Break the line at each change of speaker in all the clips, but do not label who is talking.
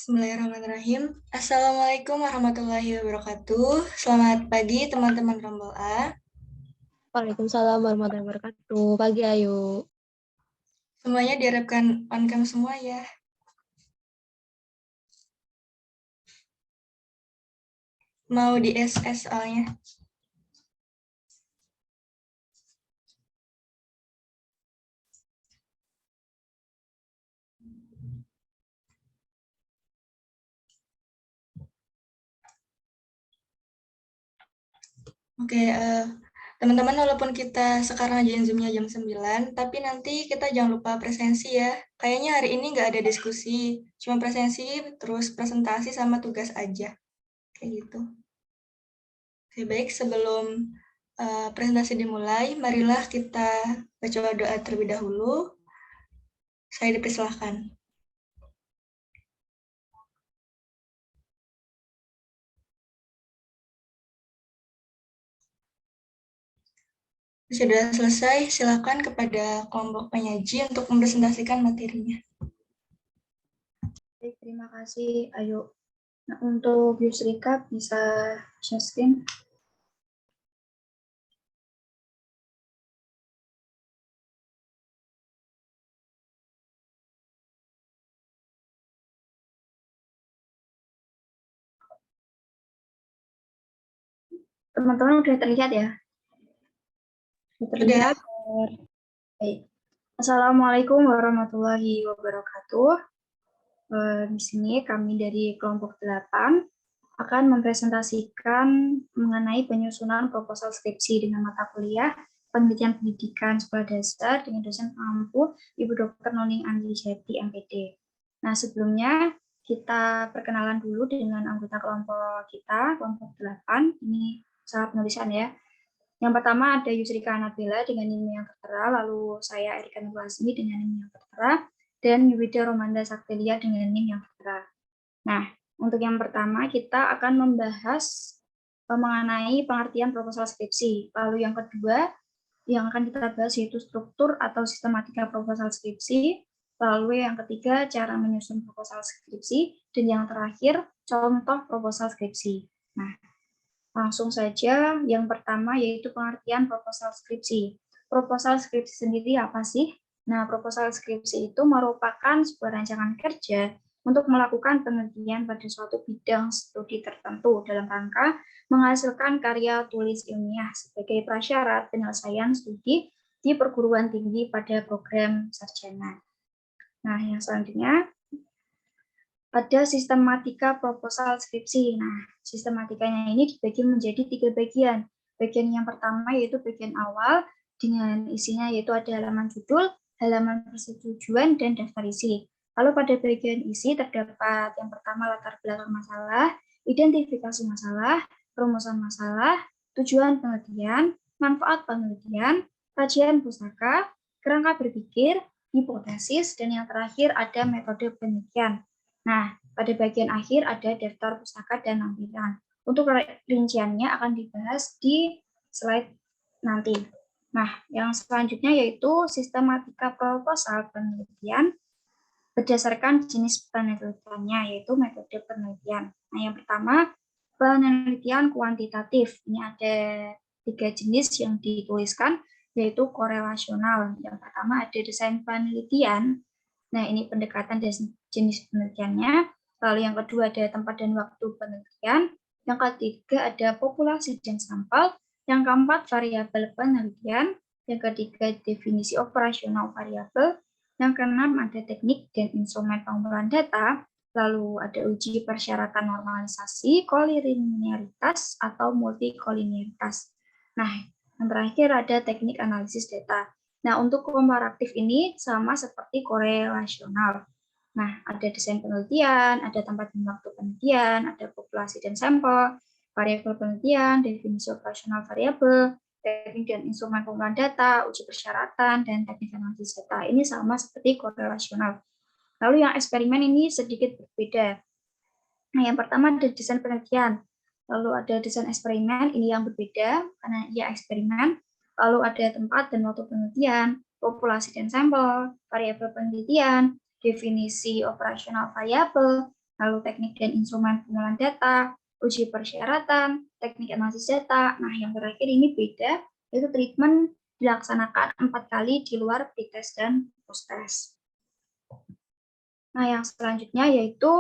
Bismillahirrahmanirrahim. Assalamualaikum warahmatullahi wabarakatuh. Selamat pagi teman-teman Rombel A.
Waalaikumsalam warahmatullahi wabarakatuh. Pagi Ayu.
Semuanya diharapkan on cam semua ya. Mau di SS soalnya. Oke, teman-teman walaupun kita sekarang aja Zoom-nya jam 9, tapi nanti kita jangan lupa presensi ya. Kayaknya hari ini nggak ada diskusi, cuma presensi, terus presentasi sama tugas aja. Kayak gitu. Oke, baik sebelum presentasi dimulai, marilah kita baca doa terlebih dahulu. Saya dipersilahkan. Sudah selesai, silakan kepada kelompok penyaji untuk mempresentasikan materinya.
Baik, terima kasih Ayu. Nah, untuk Yusrika bisa share screen. Teman-teman sudah terlihat ya? Sudah terlihat? Baik. Assalamualaikum warahmatullahi wabarakatuh. Di sini kami dari kelompok 8 akan mempresentasikan mengenai penyusunan proposal skripsi dengan mata kuliah penelitian pendidikan sekolah dasar dengan dosen pengampu Ibu Dr. Nuning Andrijati MPD. Nah, sebelumnya kita perkenalan dulu dengan anggota kelompok kita, kelompok 8. Ini salah penulisan ya. Yang pertama ada Yusrika Nabila dengan NIM yang tertera, lalu saya Erika Nurlasmi dengan NIM yang tertera, dan Yuwida Romanda Saktilia dengan NIM yang tertera. Nah, untuk yang pertama kita akan membahas mengenai pengertian proposal skripsi. Lalu yang kedua yang akan kita bahas yaitu struktur atau sistematika proposal skripsi. Lalu yang ketiga cara menyusun proposal skripsi, dan yang terakhir contoh proposal skripsi. Nah, langsung saja yang pertama yaitu pengertian proposal skripsi. Proposal skripsi sendiri apa sih? Nah, proposal skripsi itu merupakan sebuah rancangan kerja untuk melakukan penelitian pada suatu bidang studi tertentu dalam rangka menghasilkan karya tulis ilmiah sebagai prasyarat penyelesaian studi di perguruan tinggi pada program sarjana. Nah, yang selanjutnya ada sistematika proposal skripsi. Nah, sistematikanya ini dibagi menjadi 3 bagian. Bagian yang pertama yaitu bagian awal dengan isinya yaitu ada halaman judul, halaman persetujuan, dan daftar isi. Lalu pada bagian isi terdapat yang pertama latar belakang masalah, identifikasi masalah, perumusan masalah, tujuan penelitian, manfaat penelitian, kajian pustaka, kerangka berpikir, hipotesis, dan yang terakhir ada metode penelitian. Nah, pada bagian akhir ada daftar pustaka dan lampiran. Untuk rinciannya akan dibahas di slide nanti. Nah, yang selanjutnya yaitu sistematika proposal penelitian berdasarkan jenis penelitiannya, yaitu metode penelitian. Nah, yang pertama, penelitian kuantitatif. Ini ada 3 jenis yang dituliskan, yaitu korelasional. Yang pertama ada desain penelitian. Nah, ini pendekatan dan jenis penelitiannya. Lalu yang kedua ada tempat dan waktu penelitian. Yang ketiga ada populasi dan sampel. Yang keempat variabel penelitian. Yang ketiga definisi operasional variabel. Yang keenam ada teknik dan instrumen pengumpulan data. Lalu ada uji persyaratan normalisasi, koliniaritas atau multikoliniaritas. Nah, yang terakhir ada teknik analisis data. Nah, untuk komparatif ini sama seperti korelasional. Nah, ada desain penelitian, ada tempat dan waktu penelitian, ada populasi dan sampel, variabel penelitian, definisi operasional variabel, teknik dan instrumen pengumpulan data, uji persyaratan, dan teknik analisis data. Ini sama seperti korelasional. Lalu yang eksperimen ini sedikit berbeda. Nah, yang pertama ada desain penelitian. Lalu ada desain eksperimen, ini yang berbeda karena ia eksperimen. Lalu ada tempat dan waktu penelitian, populasi dan sampel, variabel penelitian, definisi operasional variabel, lalu teknik dan instrumen pengolahan data, uji persyaratan, teknik analisis data. Nah, yang terakhir ini beda, yaitu treatment dilaksanakan 4 kali di luar pretest dan post-test. Nah, yang selanjutnya yaitu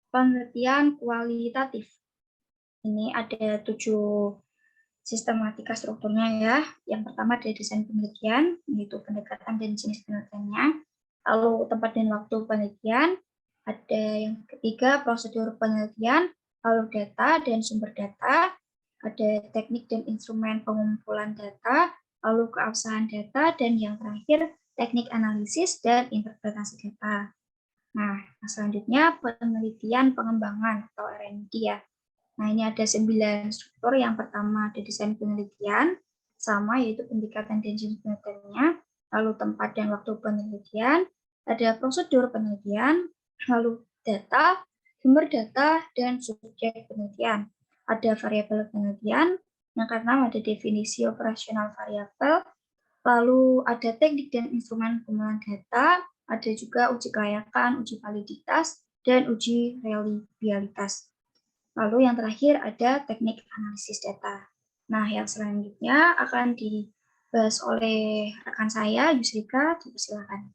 penelitian kualitatif. Ini ada 7 sistematika strukturnya ya. Yang pertama ada desain penelitian, yaitu pendekatan dan jenis penelitiannya. Lalu tempat dan waktu penelitian. Ada yang ketiga prosedur penelitian, lalu data dan sumber data. Ada teknik dan instrumen pengumpulan data, lalu keabsahan data, dan yang terakhir teknik analisis dan interpretasi data. Nah, selanjutnya penelitian pengembangan atau R&D ya. Nah, ini ada 9 struktur. Yang pertama ada desain penelitian, sama yaitu pendekatan dan jenis penelitiannya, lalu tempat dan waktu penelitian, ada prosedur penelitian, lalu data, sumber data, dan subjek penelitian. Ada variabel penelitian, yang keenam ada definisi operasional variabel, lalu ada teknik dan instrumen pengumpulan data, ada juga uji kelayakan, uji validitas, dan uji reliabilitas. Lalu yang terakhir ada teknik analisis data. Nah, yang selanjutnya akan dibahas oleh rekan saya, Yusrika, silakan.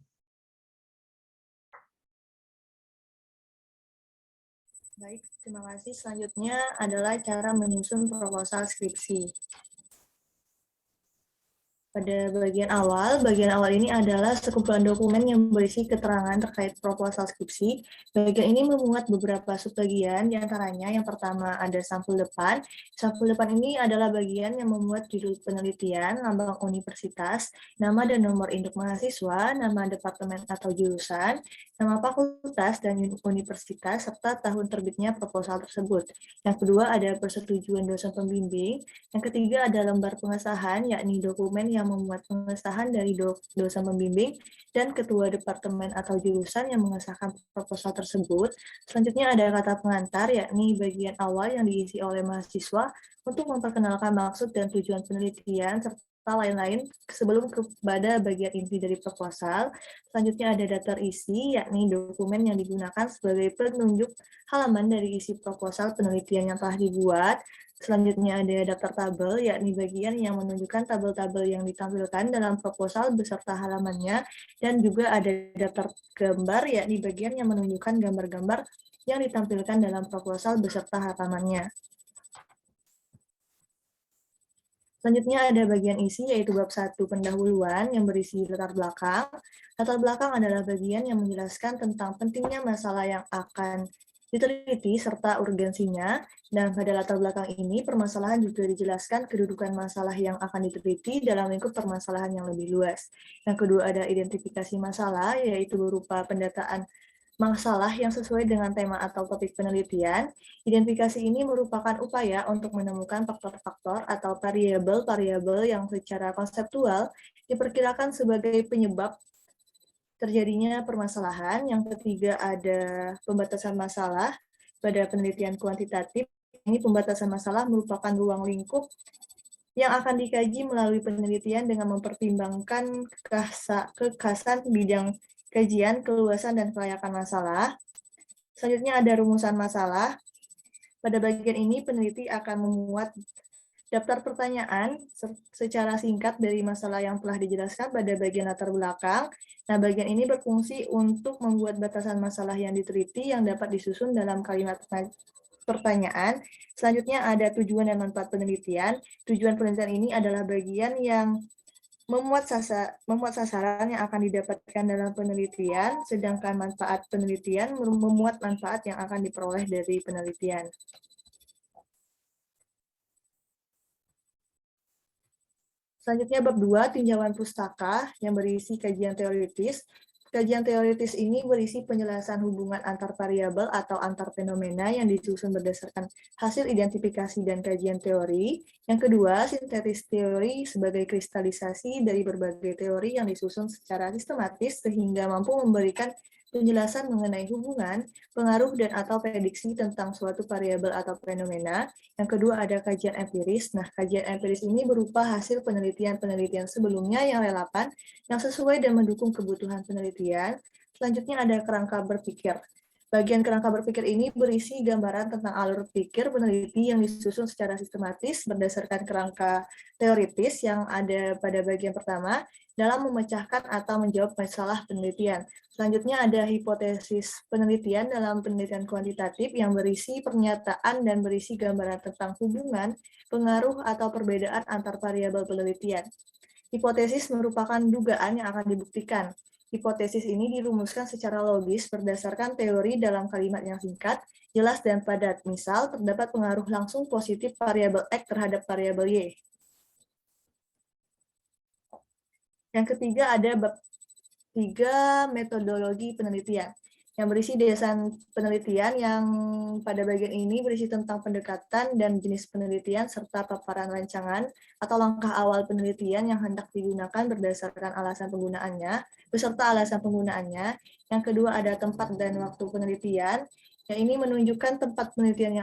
Baik, terima kasih. Selanjutnya adalah cara menyusun proposal skripsi. Pada bagian awal ini adalah sekumpulan dokumen yang berisi keterangan terkait proposal skripsi. Bagian ini memuat beberapa subbagian, diantaranya yang pertama ada sampul depan. Sampul depan ini adalah bagian yang memuat judul penelitian, lambang universitas, nama dan nomor induk mahasiswa, nama departemen atau jurusan, nama fakultas dan universitas, serta tahun terbitnya proposal tersebut. Yang kedua ada persetujuan dosen pembimbing. Yang ketiga ada lembar pengesahan, yakni dokumen yang memuat pengesahan dari dosen pembimbing dan ketua departemen atau jurusan yang mengesahkan proposal tersebut. Selanjutnya ada kata pengantar, yakni bagian awal yang diisi oleh mahasiswa untuk memperkenalkan maksud dan tujuan penelitian, serta lain-lain sebelum kepada bagian inti dari proposal. Selanjutnya ada daftar isi, yakni dokumen yang digunakan sebagai penunjuk halaman dari isi proposal penelitian yang telah dibuat. Selanjutnya ada daftar tabel, yakni bagian yang menunjukkan tabel-tabel yang ditampilkan dalam proposal beserta halamannya, dan juga ada daftar gambar, yakni bagian yang menunjukkan gambar-gambar yang ditampilkan dalam proposal beserta halamannya. Selanjutnya ada bagian isi, yaitu bab 1 pendahuluan yang berisi latar belakang. Latar belakang adalah bagian yang menjelaskan tentang pentingnya masalah yang akan diteliti serta urgensinya, dan pada latar belakang ini permasalahan juga dijelaskan kedudukan masalah yang akan diteliti dalam lingkup permasalahan yang lebih luas. Yang kedua ada identifikasi masalah, yaitu berupa pendataan masalah yang sesuai dengan tema atau topik penelitian. Identifikasi ini merupakan upaya untuk menemukan faktor-faktor atau variabel-variabel yang secara konseptual diperkirakan sebagai penyebab terjadinya permasalahan. Yang ketiga ada pembatasan masalah pada penelitian kuantitatif. Ini pembatasan masalah merupakan ruang lingkup yang akan dikaji melalui penelitian dengan mempertimbangkan kekhasan bidang kajian, keluasan, dan kelayakan masalah. Selanjutnya ada rumusan masalah. Pada bagian ini peneliti akan memuat daftar pertanyaan secara singkat dari masalah yang telah dijelaskan pada bagian latar belakang. Nah, bagian ini berfungsi untuk membuat batasan masalah yang diteliti yang dapat disusun dalam kalimat pertanyaan. Selanjutnya ada tujuan dan manfaat penelitian. Tujuan penelitian ini adalah bagian yang memuat sasaran yang akan didapatkan dalam penelitian, sedangkan manfaat penelitian memuat manfaat yang akan diperoleh dari penelitian. Selanjutnya bab 2, tinjauan pustaka yang berisi kajian teoritis. Kajian teoritis ini berisi penjelasan hubungan antar variabel atau antar fenomena yang disusun berdasarkan hasil identifikasi dan kajian teori. Yang kedua, sintetis teori sebagai kristalisasi dari berbagai teori yang disusun secara sistematis sehingga mampu memberikan penjelasan mengenai hubungan, pengaruh, dan atau prediksi tentang suatu variabel atau fenomena. Yang kedua ada kajian empiris. Nah, kajian empiris ini berupa hasil penelitian-penelitian sebelumnya yang relevan, yang sesuai dan mendukung kebutuhan penelitian. Selanjutnya ada kerangka berpikir. Bagian kerangka berpikir ini berisi gambaran tentang alur pikir peneliti yang disusun secara sistematis berdasarkan kerangka teoritis yang ada pada bagian pertama dalam memecahkan atau menjawab masalah penelitian. Selanjutnya ada hipotesis penelitian dalam penelitian kuantitatif yang berisi pernyataan dan berisi gambaran tentang hubungan, pengaruh, atau perbedaan antar variabel penelitian. Hipotesis merupakan dugaan yang akan dibuktikan. Hipotesis ini dirumuskan secara logis berdasarkan teori dalam kalimat yang singkat, jelas, dan padat. Misal, terdapat pengaruh langsung positif variabel X terhadap variabel Y. Yang ketiga ada bab 3 metodologi penelitian yang berisi desain penelitian yang pada bagian ini berisi tentang pendekatan dan jenis penelitian serta paparan rancangan atau langkah awal penelitian yang hendak digunakan berdasarkan alasan penggunaannya, beserta alasan penggunaannya. Yang kedua ada tempat dan waktu penelitian, yang ini menunjukkan tempat penelitian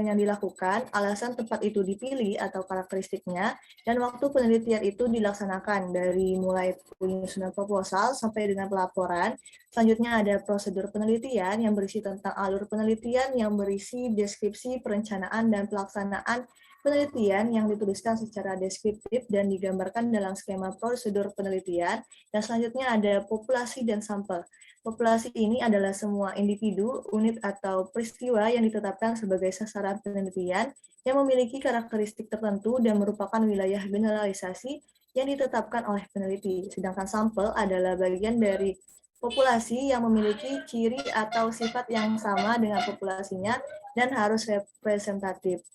yang dilakukan, alasan tempat itu dipilih atau karakteristiknya, dan waktu penelitian itu dilaksanakan dari mulai penyusunan proposal sampai dengan pelaporan. Selanjutnya ada prosedur penelitian yang berisi tentang alur penelitian yang berisi deskripsi, perencanaan, dan pelaksanaan penelitian yang dituliskan secara deskriptif dan digambarkan dalam skema prosedur penelitian. Dan selanjutnya ada populasi dan sampel. Populasi ini adalah semua individu, unit, atau peristiwa yang ditetapkan sebagai sasaran penelitian yang memiliki karakteristik tertentu dan merupakan wilayah generalisasi yang ditetapkan oleh peneliti. Sedangkan sampel adalah bagian dari populasi yang memiliki ciri atau sifat yang sama dengan populasinya dan harus representatif.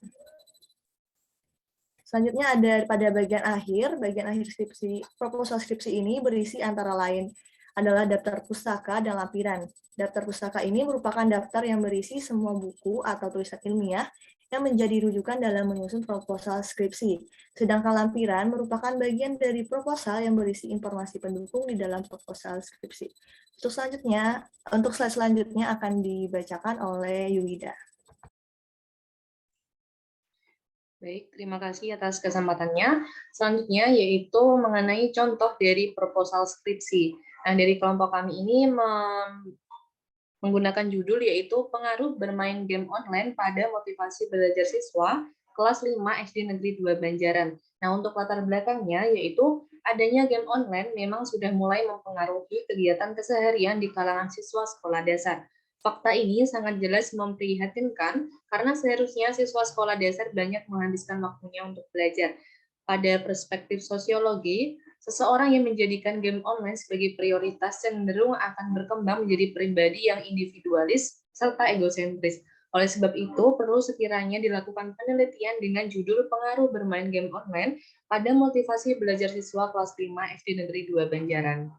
Selanjutnya ada pada bagian akhir skripsi, proposal skripsi ini berisi antara lain adalah daftar pustaka dan lampiran. Daftar pustaka ini merupakan daftar yang berisi semua buku atau tulisan ilmiah yang menjadi rujukan dalam menyusun proposal skripsi. Sedangkan lampiran merupakan bagian dari proposal yang berisi informasi pendukung di dalam proposal skripsi. Untuk slide selanjutnya akan dibacakan oleh Yuwida.
Baik, terima kasih atas kesempatannya. Selanjutnya yaitu mengenai contoh dari proposal skripsi. Nah, dari kelompok kami ini menggunakan judul yaitu pengaruh bermain game online pada motivasi belajar siswa kelas 5 SD Negeri 2 Banjaran. Nah, untuk latar belakangnya yaitu adanya game online memang sudah mulai mempengaruhi kegiatan keseharian di kalangan siswa sekolah dasar. Fakta ini sangat jelas memprihatinkan karena seharusnya siswa sekolah dasar banyak menghabiskan waktunya untuk belajar. Pada perspektif sosiologi, seseorang yang menjadikan game online sebagai prioritas cenderung akan berkembang menjadi pribadi yang individualis serta egosentris. Oleh sebab itu, perlu sekiranya dilakukan penelitian dengan judul pengaruh bermain game online pada motivasi belajar siswa kelas 5 SD Negeri 2 Banjaran.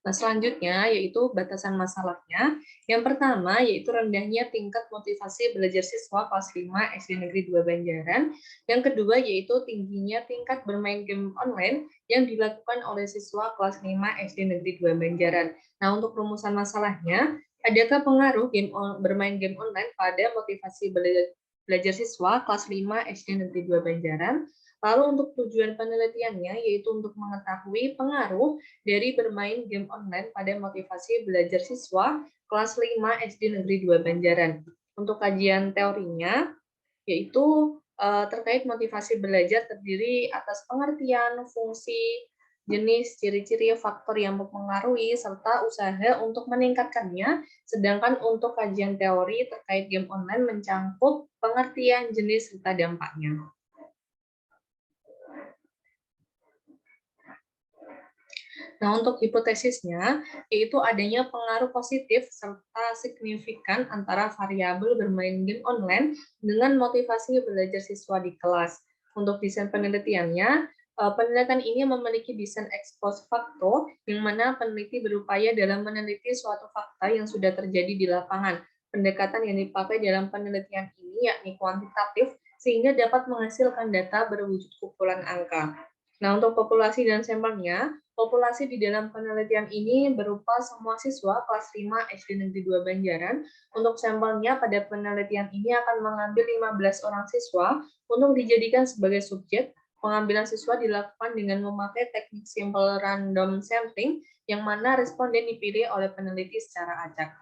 Nah, selanjutnya yaitu batasan masalahnya. Yang pertama yaitu rendahnya tingkat motivasi belajar siswa kelas 5 SD Negeri 2 Banjaran. Yang kedua yaitu tingginya tingkat bermain game online yang dilakukan oleh siswa kelas 5 SD Negeri 2 Banjaran. Nah, untuk rumusan masalahnya, adakah pengaruh bermain game online pada motivasi belajar siswa kelas 5 SD Negeri 2 Banjaran? Lalu untuk tujuan penelitiannya yaitu untuk mengetahui pengaruh dari bermain game online pada motivasi belajar siswa kelas 5 SD Negeri 2 Banjaran. Untuk kajian teorinya yaitu terkait motivasi belajar terdiri atas pengertian, fungsi, jenis, ciri-ciri, faktor yang mempengaruhi, serta usaha untuk meningkatkannya. Sedangkan untuk kajian teori terkait game online mencangkup pengertian, jenis, serta dampaknya. Nah, untuk hipotesisnya, yaitu adanya pengaruh positif serta signifikan antara variabel bermain game online dengan motivasi belajar siswa di kelas. Untuk desain penelitiannya, penelitian ini memiliki desain ex post facto, yang mana peneliti berupaya dalam meneliti suatu fakta yang sudah terjadi di lapangan. Pendekatan yang dipakai dalam penelitian ini yakni kuantitatif, sehingga dapat menghasilkan data berwujud kumpulan angka. Nah, untuk populasi dan sampelnya, populasi di dalam penelitian ini berupa semua siswa kelas 5 SD Negeri 2 Banjaran. Untuk sampelnya pada penelitian ini akan mengambil 15 orang siswa untuk dijadikan sebagai subjek. pengambilan siswa dilakukan dengan memakai teknik simple random sampling, yang mana responden dipilih oleh peneliti secara acak.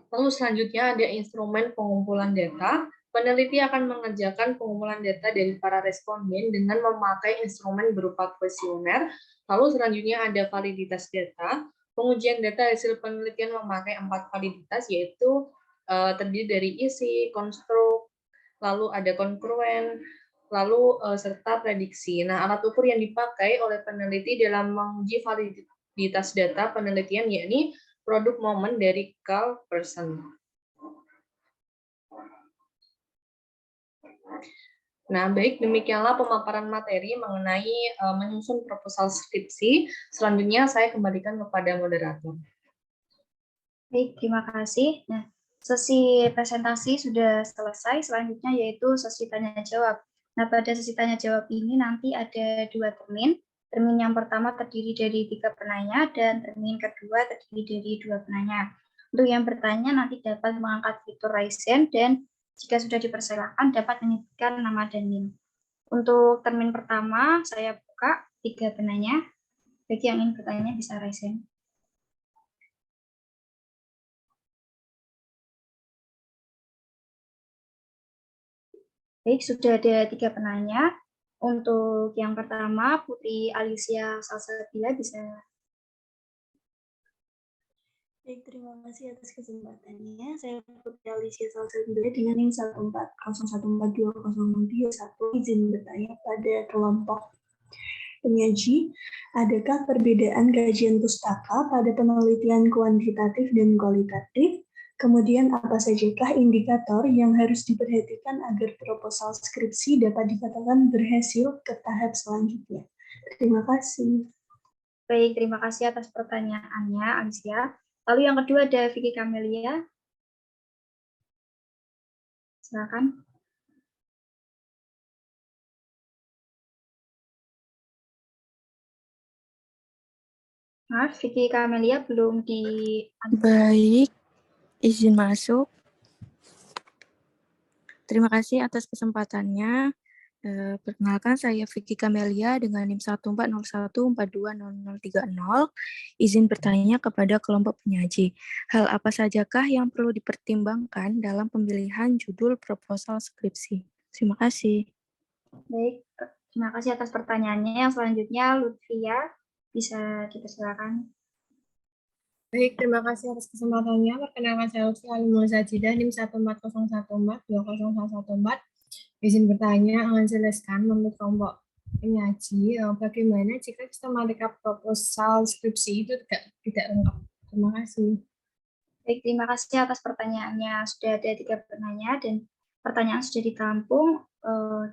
Lalu selanjutnya ada instrumen pengumpulan data. Peneliti akan mengerjakan pengumpulan data dari para responden dengan memakai instrumen berupa kuesioner. Lalu selanjutnya ada validitas data. Pengujian data hasil penelitian memakai 4 validitas, yaitu terdiri dari isi, konstruk, lalu ada kongruen, lalu serta prediksi. Nah, alat ukur yang dipakai oleh peneliti dalam menguji validitas data penelitian yakni produk momen dari Carl Person. Nah, baik, demikianlah pemaparan materi mengenai menyusun proposal skripsi. Selanjutnya saya kembalikan kepada moderator.
Baik, terima kasih. Nah, sesi presentasi sudah selesai, selanjutnya yaitu sesi tanya-jawab. Nah, pada sesi tanya-jawab ini nanti ada 2 termin. Termin yang pertama terdiri dari 3 penanya, dan termin kedua terdiri dari 2 penanya. Untuk yang bertanya nanti dapat mengangkat fitur raise hand, dan jika sudah dipersilakan dapat menyebutkan nama dan NIM. Untuk termin pertama, saya buka 3 penanya. Bagi yang ingin bertanya bisa raise hand. Baik, sudah ada 3 penanya. Untuk yang pertama, Putri Alicia Salsabila bisa.
Baik, terima kasih atas kesempatannya. Saya Putri Alicia Salsabila dengan NIM 140142061, izin bertanya pada kelompok penyaji, adakah perbedaan kajian pustaka pada penelitian kuantitatif dan kualitatif? Kemudian apa sajakah indikator yang harus diperhatikan agar proposal skripsi dapat dikatakan berhasil ke tahap selanjutnya? Terima kasih.
Baik, terima kasih atas pertanyaannya, Alicia. Lalu yang kedua ada Vicky Camelia. Silakan. Maaf, Vicky Camelia belum di...
Baik, izin masuk. Terima kasih atas kesempatannya. Perkenalkan, saya Vicky Camelia dengan NIM 14014200030. Izin bertanya kepada kelompok penyaji. Hal apa sajakah yang perlu dipertimbangkan dalam pemilihan judul proposal skripsi? Terima kasih.
Baik, terima kasih atas pertanyaannya. Yang selanjutnya, Lutfia, bisa dipersilakan.
Baik, terima kasih atas kesempatannya. Perkenalkan saya Lutfi Alimul Sajidah, NIM 14014200114. Izin bertanya, menjelaskan menurut kelompok penyaji, bagaimana jika sistematika proposal skripsi itu tidak lengkap. Terima kasih.
Baik, terima kasih atas pertanyaannya. Sudah ada 3 penanya dan pertanyaan sudah ditampung.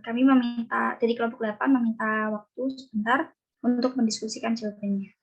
Kami meminta, dari kelompok 8 meminta waktu sebentar untuk mendiskusikan jawabannya.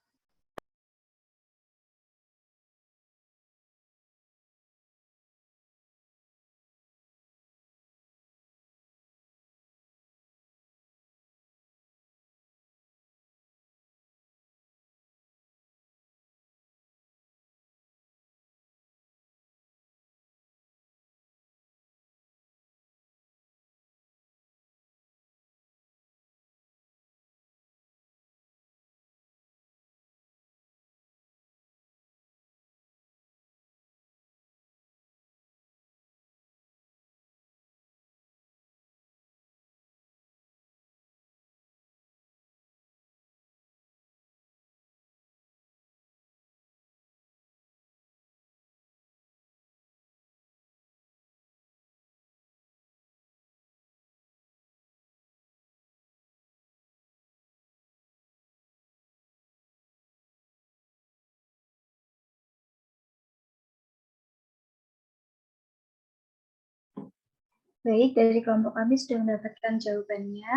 Baik, dari kelompok kami sudah mendapatkan jawabannya.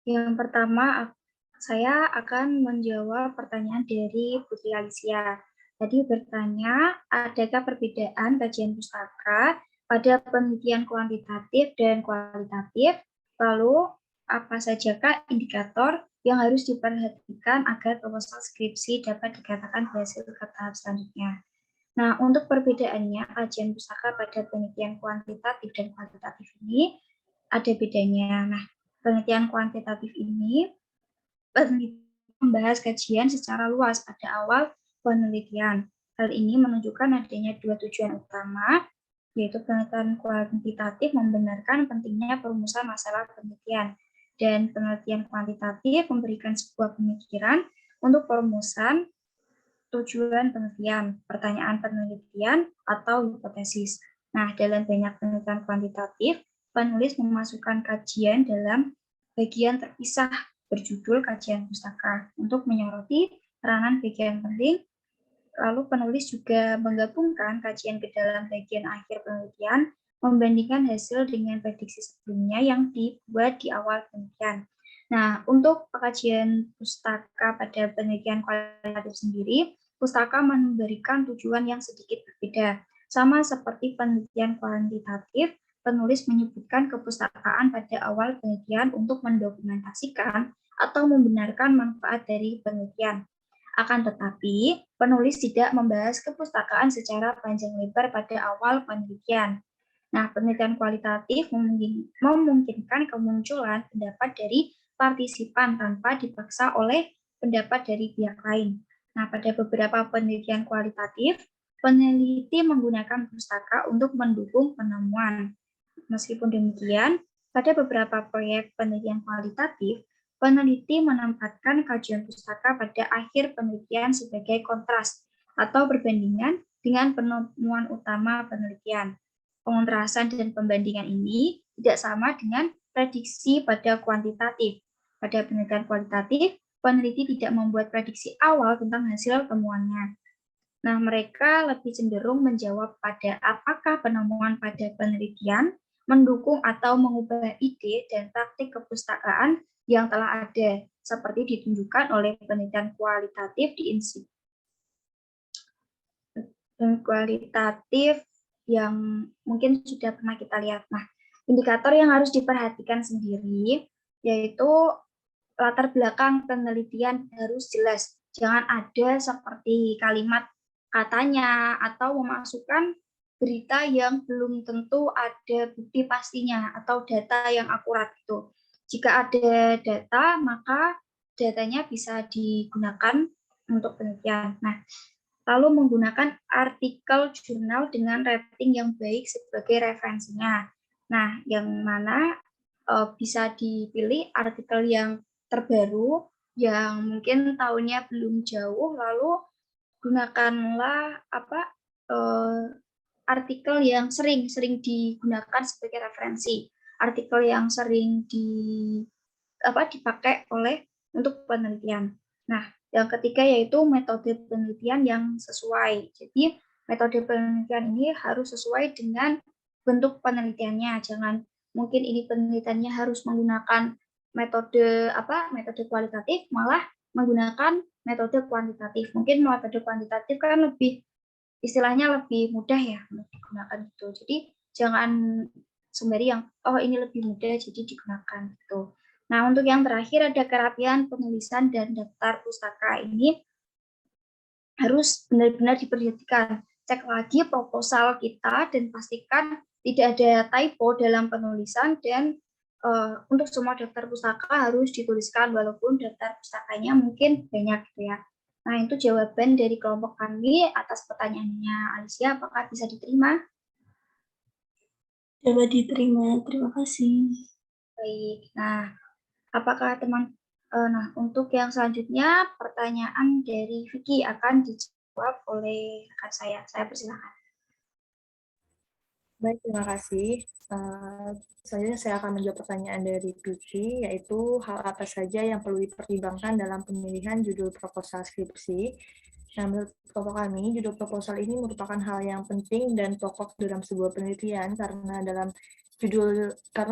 Yang pertama, saya akan menjawab pertanyaan dari Putri Alicia. Tadi bertanya, adakah perbedaan kajian pustaka pada penelitian kuantitatif dan kualitatif? Lalu, apa sajakah indikator yang harus diperhatikan agar proposal skripsi dapat dikatakan berhasil ke tahap selanjutnya? Nah, untuk perbedaannya, kajian pustaka pada penelitian kuantitatif dan kualitatif ini ada bedanya. Nah, penelitian kuantitatif ini membahas kajian secara luas pada awal penelitian. Hal ini menunjukkan adanya dua tujuan utama, yaitu penelitian kuantitatif membenarkan pentingnya perumusan masalah penelitian, dan penelitian kuantitatif memberikan sebuah pemikiran untuk perumusan tujuan penelitian, pertanyaan penelitian, atau hipotesis. Nah, dalam banyak penelitian kuantitatif, penulis memasukkan kajian dalam bagian terpisah berjudul kajian pustaka untuk menyoroti peranan bagian penting. Lalu penulis juga menggabungkan kajian ke dalam bagian akhir penelitian, membandingkan hasil dengan prediksi sebelumnya yang dibuat di awal penelitian. Nah, untuk kajian pustaka pada penelitian kualitatif sendiri, pustaka memberikan tujuan yang sedikit berbeda. Sama seperti penelitian kuantitatif, penulis menyebutkan kepustakaan pada awal penelitian untuk mendokumentasikan atau membenarkan manfaat dari penelitian. Akan tetapi, penulis tidak membahas kepustakaan secara panjang lebar pada awal penelitian. Nah, penelitian kualitatif memungkinkan kemunculan pendapat dari partisipan tanpa dipaksa oleh pendapat dari pihak lain. Nah, pada beberapa penelitian kualitatif, peneliti menggunakan pustaka untuk mendukung penemuan. Meskipun demikian, pada beberapa proyek penelitian kualitatif, peneliti menempatkan kajian pustaka pada akhir penelitian sebagai kontras atau perbandingan dengan penemuan utama penelitian. Pengontrasan dan pembandingan ini tidak sama dengan prediksi pada kuantitatif. Pada penelitian kualitatif, peneliti tidak membuat prediksi awal tentang hasil temuannya. Nah, mereka lebih cenderung menjawab pada apakah penemuan pada penelitian mendukung atau mengubah ide dan praktik kepustakaan yang telah ada, seperti ditunjukkan oleh penelitian kualitatif di institut. Kualitatif yang mungkin sudah pernah kita lihat. Nah, indikator yang harus diperhatikan sendiri yaitu latar belakang penelitian harus jelas. Jangan ada seperti kalimat katanya atau memasukkan berita yang belum tentu ada bukti pastinya atau data yang akurat itu. Jika ada data, maka datanya bisa digunakan untuk penelitian. Nah, lalu menggunakan artikel jurnal dengan rating yang baik sebagai referensinya. Nah, yang mana bisa dipilih artikel yang terbaru, yang mungkin tahunnya belum jauh, lalu gunakanlah artikel yang sering digunakan sebagai referensi, artikel yang sering dipakai untuk penelitian. Nah, yang ketiga yaitu metode penelitian yang sesuai. Jadi metode penelitian ini harus sesuai dengan bentuk penelitiannya. Jangan mungkin ini penelitiannya harus menggunakan metode kualitatif, malah menggunakan metode kuantitatif. Mungkin metode kuantitatif kan istilahnya lebih mudah ya untuk digunakan gitu. Jadi jangan sembari yang ini lebih mudah jadi digunakan gitu. Nah, untuk yang terakhir ada kerapian penulisan dan daftar pustaka ini harus benar-benar diperhatikan. Cek lagi proposal kita dan pastikan tidak ada typo dalam penulisan, dan untuk semua daftar pustaka harus dituliskan walaupun daftar pustakanya mungkin banyak gitu ya. Nah, itu jawaban dari kelompok kami atas pertanyaannya Alicia. Apakah bisa diterima?
Dapat diterima, terima kasih.
Baik, nah apakah untuk yang selanjutnya pertanyaan dari Vicky akan dijawab oleh rekan saya. Saya persilakan.
Baik, terima kasih. Selanjutnya saya akan menjawab pertanyaan dari Vicky, yaitu hal apa saja yang perlu dipertimbangkan dalam pemilihan judul proposal skripsi. Nah, menurut kelompok kami, judul proposal ini merupakan hal yang penting dan pokok dalam sebuah penelitian, karena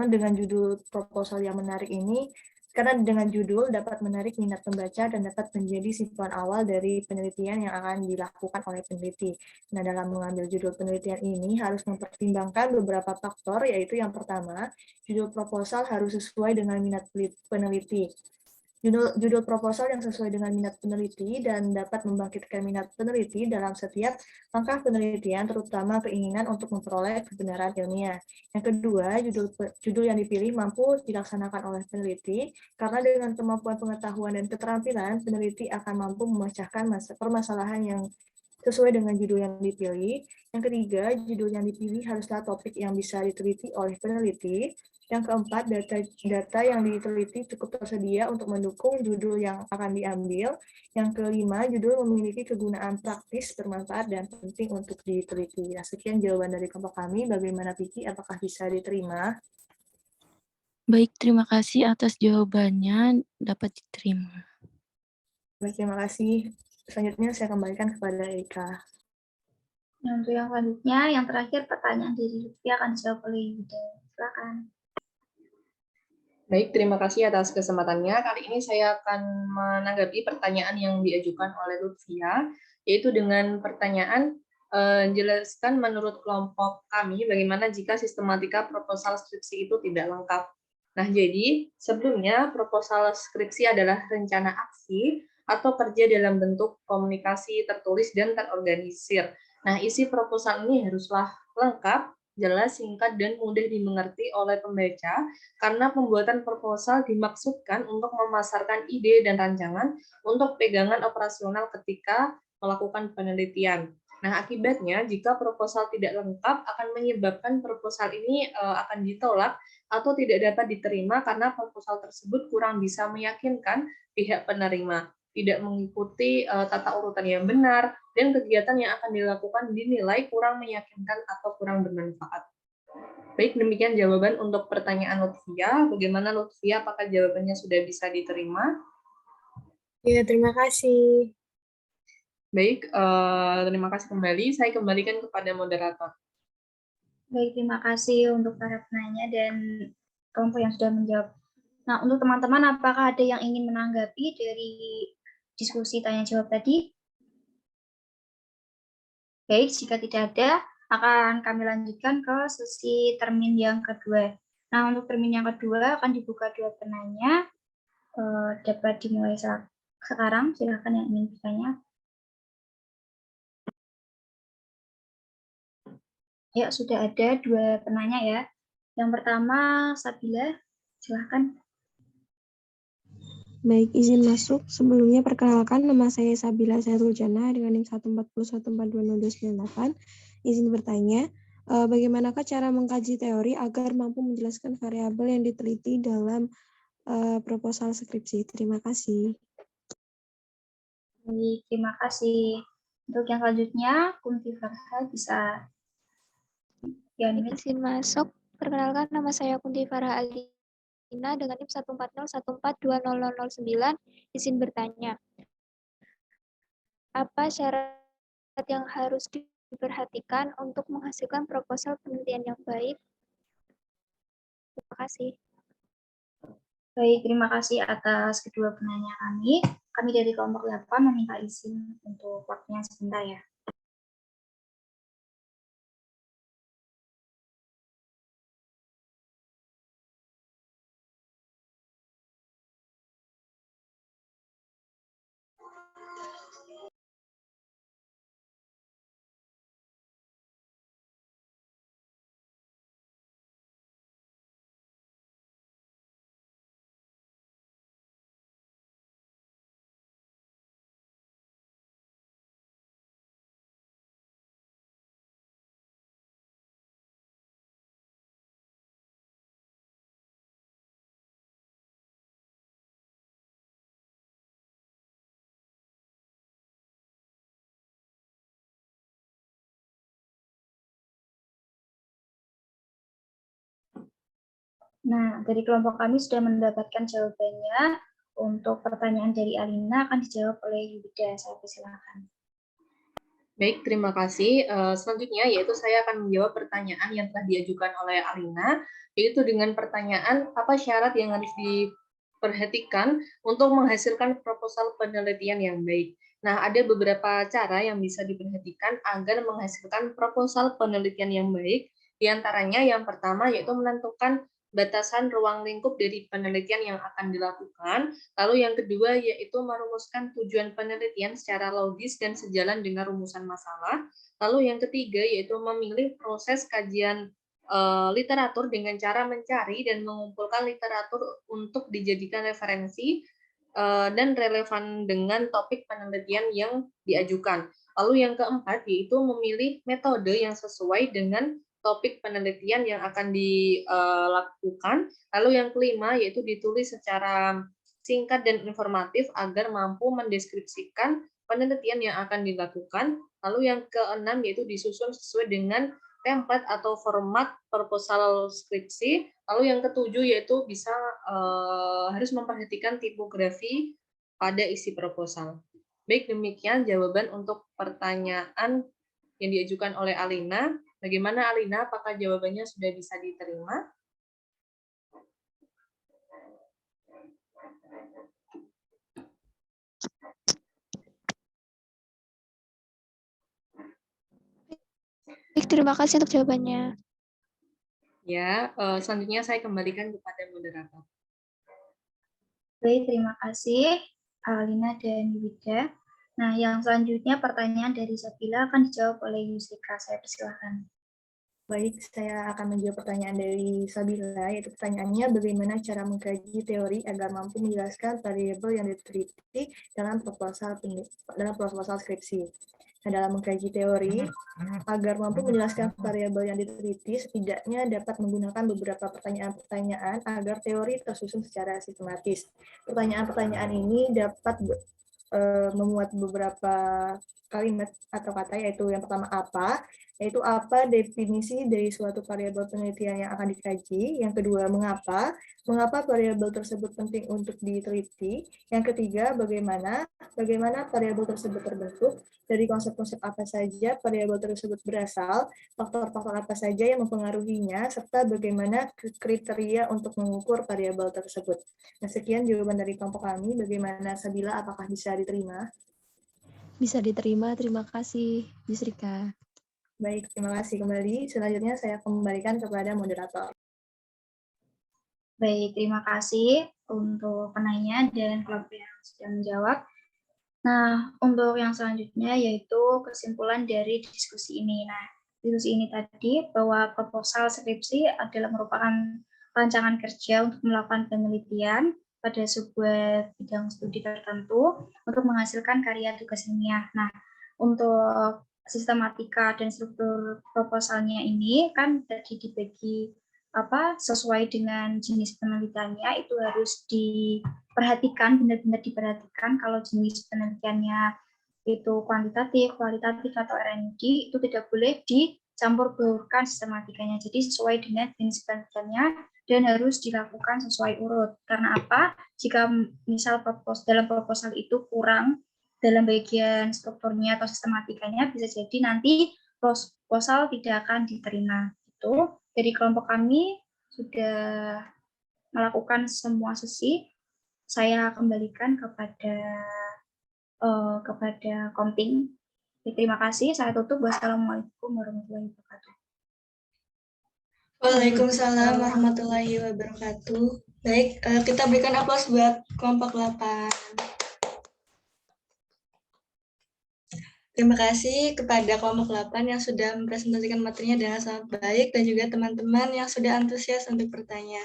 dengan judul proposal yang menarik ini, karena dengan judul dapat menarik minat pembaca dan dapat menjadi simpulan awal dari penelitian yang akan dilakukan oleh peneliti. Nah, dalam mengambil judul penelitian ini harus mempertimbangkan beberapa faktor, yaitu yang pertama, judul proposal harus sesuai dengan minat peneliti. judul proposal yang sesuai dengan minat peneliti dan dapat membangkitkan minat peneliti dalam setiap langkah penelitian, terutama keinginan untuk memperoleh kebenaran ilmiah. Yang kedua, judul yang dipilih mampu dilaksanakan oleh peneliti, karena dengan kemampuan pengetahuan dan keterampilan, peneliti akan mampu memecahkan permasalahan yang sesuai dengan judul yang dipilih. Yang ketiga, judul yang dipilih haruslah topik yang bisa diteliti oleh peneliti. Yang keempat, data yang diteliti cukup tersedia untuk mendukung judul yang akan diambil. Yang kelima, judul memiliki kegunaan praktis, bermanfaat, dan penting untuk diteliti. Nah, sekian jawaban dari kelompok kami. Bagaimana Vicky, apakah bisa diterima?
Baik, terima kasih atas jawabannya, dapat diterima.
Baik, terima kasih. Selanjutnya saya kembalikan kepada Eka.
Untuk yang selanjutnya, yang terakhir pertanyaan dari Lutfi akan dijawab oleh Yuda. Silakan.
Baik, terima kasih atas kesempatannya. Kali ini saya akan menanggapi pertanyaan yang diajukan oleh Lutfia, yaitu dengan pertanyaan, jelaskan menurut kelompok kami bagaimana jika sistematika proposal skripsi itu tidak lengkap. Nah, jadi sebelumnya proposal skripsi adalah rencana aksi atau kerja dalam bentuk komunikasi tertulis dan terorganisir. Nah, isi proposal ini haruslah lengkap, jelas, singkat, dan mudah dimengerti oleh pembaca, karena pembuatan proposal dimaksudkan untuk memasarkan ide dan rancangan untuk pegangan operasional ketika melakukan penelitian. Nah, akibatnya jika proposal tidak lengkap akan menyebabkan proposal ini akan ditolak atau tidak dapat diterima karena proposal tersebut kurang bisa meyakinkan pihak penerima, tidak mengikuti tata urutan yang benar, dan kegiatan yang akan dilakukan dinilai kurang meyakinkan atau kurang bermanfaat. Baik, demikian jawaban untuk pertanyaan Lutfia. Bagaimana Lutfia, apakah jawabannya sudah bisa diterima?
Ya, terima kasih.
Baik, terima kasih kembali. Saya kembalikan kepada moderator.
Baik, terima kasih untuk para penanya dan kelompok yang sudah menjawab. Nah, untuk teman-teman, apakah ada yang ingin menanggapi dari diskusi tanya-jawab tadi? Baik, jika tidak ada, akan kami lanjutkan ke sesi termin yang kedua. Nah, untuk termin yang kedua akan dibuka dua penanya. Dapat dimulai sekarang, silakan yang ingin bertanya. Ya, sudah ada dua penanya ya. Yang pertama, Sabila, silakan.
Baik, izin masuk. Sebelumnya perkenalkan, nama saya Sabila Sairul Jannah dengan NIM 140142298. Izin bertanya, bagaimanakah cara mengkaji teori agar mampu menjelaskan variabel yang diteliti dalam proposal skripsi? Terima kasih.
Baik, terima kasih. Untuk yang selanjutnya, Kunti Farha bisa diunmute.
Izin masuk. Perkenalkan, nama saya Kunti Farha Alina dengan NIM 140142009. Izin bertanya. Apa syarat yang harus diperhatikan untuk menghasilkan proposal penelitian yang baik? Terima kasih.
Baik, terima kasih atas kedua penanya kami. Kami dari kelompok 8 meminta izin untuk waktunya sebentar ya. Nah, dari kelompok kami sudah mendapatkan jawabannya. Untuk pertanyaan dari Alina akan dijawab oleh Yuda. Saya persilakan.
Baik, terima kasih. Selanjutnya yaitu saya akan menjawab pertanyaan yang telah diajukan oleh Alina, yaitu dengan pertanyaan apa syarat yang harus diperhatikan untuk menghasilkan proposal penelitian yang baik. Nah, ada beberapa cara yang bisa diperhatikan agar menghasilkan proposal penelitian yang baik. Di antaranya yang pertama yaitu menentukan batasan ruang lingkup dari penelitian yang akan dilakukan. Lalu yang kedua yaitu merumuskan tujuan penelitian secara logis dan sejalan dengan rumusan masalah. Lalu yang ketiga yaitu memilih proses kajian literatur dengan cara mencari dan mengumpulkan literatur untuk dijadikan referensi dan relevan dengan topik penelitian yang diajukan. Lalu yang keempat yaitu memilih metode yang sesuai dengan topik penelitian yang akan dilakukan. Lalu yang kelima yaitu ditulis secara singkat dan informatif agar mampu mendeskripsikan penelitian yang akan dilakukan. Lalu yang keenam yaitu disusun sesuai dengan template atau format proposal skripsi. Lalu yang ketujuh yaitu bisa harus memperhatikan tipografi pada isi proposal. Baik, demikian jawaban untuk pertanyaan yang diajukan oleh Alina. Bagaimana Alina, apakah jawabannya sudah bisa diterima?
Baik, terima kasih untuk jawabannya.
Ya, selanjutnya saya kembalikan kepada moderator.
Baik, terima kasih Alina dan Wida. Nah, yang selanjutnya pertanyaan dari Sabila akan dijawab oleh Yusrika. Saya persilahkan.
Baik, saya akan menjawab pertanyaan dari Sabila, yaitu pertanyaannya bagaimana cara mengkaji teori agar mampu menjelaskan variabel yang diteliti dalam proposal skripsi. Nah, dalam mengkaji teori, agar mampu menjelaskan variabel yang diteliti, setidaknya dapat menggunakan beberapa pertanyaan-pertanyaan agar teori tersusun secara sistematis. Pertanyaan-pertanyaan ini dapat memuat beberapa kalimat atau kata, yaitu yang pertama apa, yaitu apa definisi dari suatu variabel penelitian yang akan dikaji. Yang kedua, mengapa variabel tersebut penting untuk diteliti. Yang ketiga, bagaimana variabel tersebut terbentuk, dari konsep-konsep apa saja variabel tersebut berasal, faktor-faktor apa saja yang mempengaruhinya, serta bagaimana kriteria untuk mengukur variabel tersebut. Nah, sekian jawaban dari kelompok kami. Bagaimana Sabila, apakah bisa diterima?
Bisa diterima, terima kasih, Yusrika.
Baik, terima kasih kembali. Selanjutnya saya kembalikan kepada moderator.
Baik, terima kasih untuk penanya dan kelompok yang sudah menjawab. Nah, untuk yang selanjutnya yaitu kesimpulan dari diskusi ini. Nah, diskusi ini tadi bahwa proposal skripsi adalah merupakan rancangan kerja untuk melakukan penelitian pada sebuah bidang studi tertentu untuk menghasilkan karya tugas ilmiah. Nah, untuk sistematika dan struktur proposalnya ini kan tadi dibagi sesuai dengan jenis penelitiannya, itu harus diperhatikan, benar-benar diperhatikan. Kalau jenis penelitiannya itu kuantitatif, kualitatif, atau R&D, itu tidak boleh dicampur baurkan sistematikanya. Jadi sesuai dengan jenis penelitiannya dan harus dilakukan sesuai urut. Karena apa? Jika misal dalam proposal itu kurang dalam bagian strukturnya atau sistematikanya, bisa jadi nanti proposal tidak akan diterima. Itu dari kelompok kami sudah melakukan semua sesi. Saya kembalikan kepada Komting. Terima kasih. Saya tutup. Wassalamualaikum warahmatullahi wabarakatuh.
Waalaikumsalam warahmatullahi wabarakatuh. Baik, kita berikan aplaus buat kelompok 8. Terima kasih kepada kelompok 8 yang sudah mempresentasikan materinya dengan sangat baik dan juga teman-teman yang sudah antusias untuk bertanya.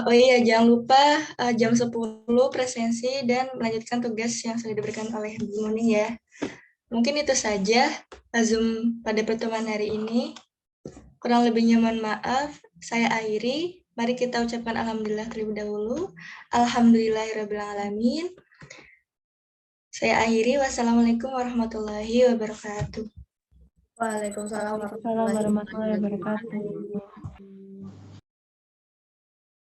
Oh iya, jangan lupa jam 10 presensi dan melanjutkan tugas yang sudah diberikan oleh Bu Nuning ya. Mungkin itu saja Zoom pada pertemuan hari ini. Kurang lebihnya mohon maaf. Saya akhiri. Mari kita ucapkan alhamdulillah terlebih dahulu. Alhamdulillahirrahmanirrahim. Saya akhiri. Wassalamualaikum warahmatullahi wabarakatuh.
Waalaikumsalam warahmatullahi wabarakatuh.